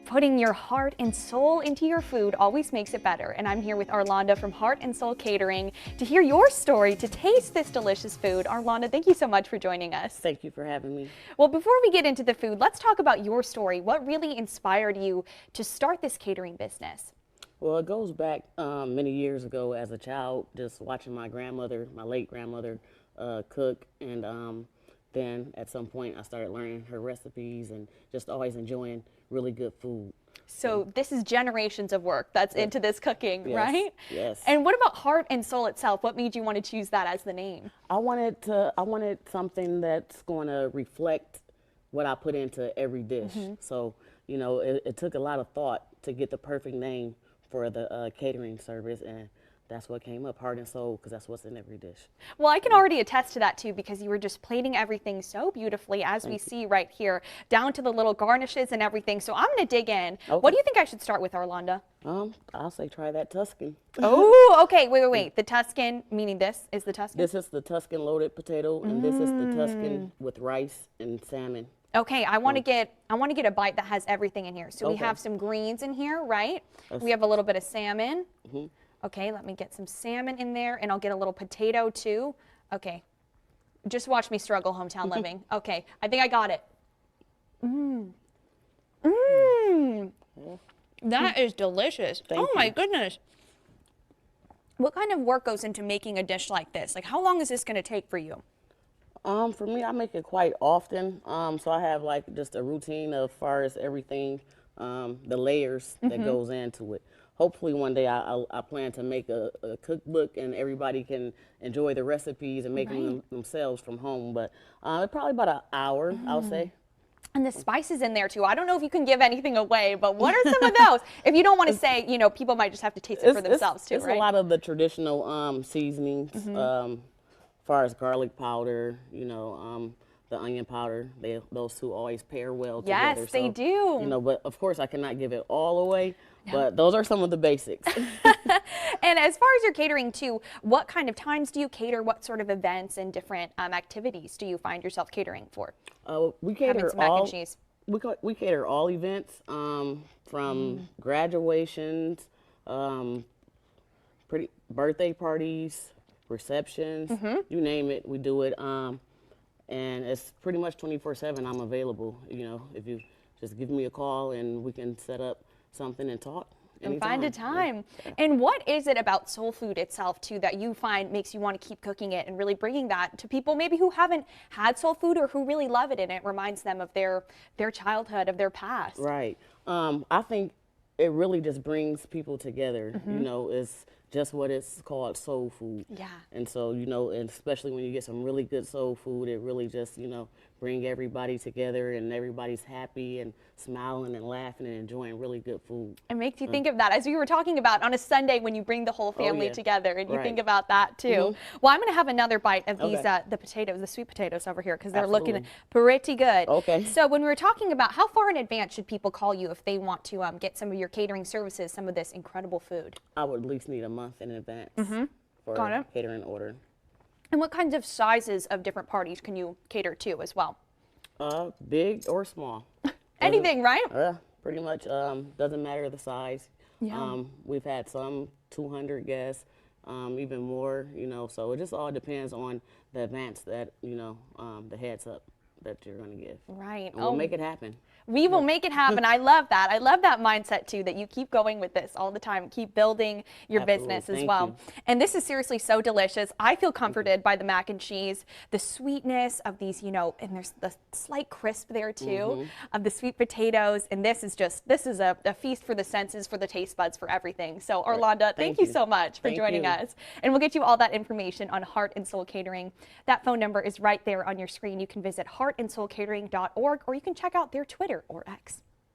Putting your heart and soul into your food always makes it better. And I'm here with Arlonda from Heart and Soul Catering to hear your story, to taste this delicious food. Arlonda, thank you so much for joining us. Thank you for having me. Well, before we get into the food, let's talk about your story. What really inspired you to start this catering business? Well, it goes back many years ago as a child, just watching my grandmother, my late grandmother, cook. And then at some point I started learning her recipes and just always enjoying really good food. So this is generations of work that's into this cooking, Yes, right? yes. And what about Heart and Soul itself? What made you want to choose that as the name? I wanted something that's going to reflect what I put into every dish. So, you know, it took a lot of thought to get the perfect name for the catering service, and that's what came up, Heart and Soul, because that's what's in every dish. Well, I can already attest to that too, because you were just plating everything so beautifully, as we see right here, down to the little garnishes and everything. So I'm going to dig in. Okay. What do you think I should start with, Arlonda? I'll say try that Tuscan. Oh, okay. Wait. The Tuscan, meaning this is the Tuscan? This is the Tuscan loaded potato, and this is the Tuscan with rice and salmon. Okay, I want to get a bite that has everything in here. So we Okay. have some greens in here, right? We have a little bit of salmon. Okay, let me get some salmon in there, and I'll get a little potato too. Okay, just watch me struggle, hometown living. Okay, I think I got it. That is delicious. Thank My you. goodness. What kind of work goes into making a dish like this? Like, how long is this going to take for you? For me, I make it quite often. So I have like just a routine of far as everything, the layers that goes into it. Hopefully one day I plan to make a cookbook and everybody can enjoy the recipes and make them themselves from home. But probably about an hour, I'll say. And the spices in there too. I don't know if you can give anything away, but what are some of those? If you don't want to say, you know, people might just have to taste it for themselves too, it's right? a lot of the traditional seasonings, far as garlic powder, you know, the onion powder. Those two always pair well together. Yes, they So, do. You know, but of course I cannot give it all away. But those are some of the basics. And as far as your catering too, what kind of times do you cater? What sort of events and different activities do you find yourself catering for? We Having cater some mac all. and cheese. We cater all events, from graduations, pretty birthday parties, receptions, you name it, we do it. And it's pretty much 24/7. I'm available. You know, if you just give me a call and we can set up something and talk. And find a time. Yeah. And what is it about soul food itself too that you find makes you want to keep cooking it and really bringing that to people maybe who haven't had soul food or who really love it and it reminds them of their childhood, of their past? Right. I think it really just brings people together. You know, it's just what it's called, soul food. Yeah. And so, you know, and especially when you get some really good soul food, it really just, you know, bring everybody together and everybody's happy and smiling and laughing and enjoying really good food. It makes you think of that, as we were talking about on a Sunday when you bring the whole family yeah. together and you Right. think about that too. Well, I'm going to have another bite of these, Okay. the potatoes, the sweet potatoes over here, because they're looking Absolutely. pretty good. Okay. So when we were talking about how far in advance should people call you if they want to get some of your catering services, some of this incredible food? I would at least need a month in advance for Got it. catering order. And what kinds of sizes of different parties can you cater to as well? Big or small. Anything, right? Pretty much doesn't matter the size. Yeah. We've had some 200 guests, even more, you know, so it just all depends on the advance that, you know, the heads up that you're going to give. Right. And we'll make it happen. We will make it happen. I love that. I love that mindset too, that you keep going with this all the time, keep building your Absolutely. business as Thank well. you. And this is seriously so delicious. I feel comforted by the mac and cheese, the sweetness of these, you know, and there's the slight crisp there too of the sweet potatoes. And this is a feast for the senses, for the taste buds, for everything. So Arlonda, thank you so much for Thank joining you. us. And we'll get you all that information on Heart and Soul Catering. That phone number is right there on your screen. You can visit heartandsoulcatering.org or you can check out their Twitter or X.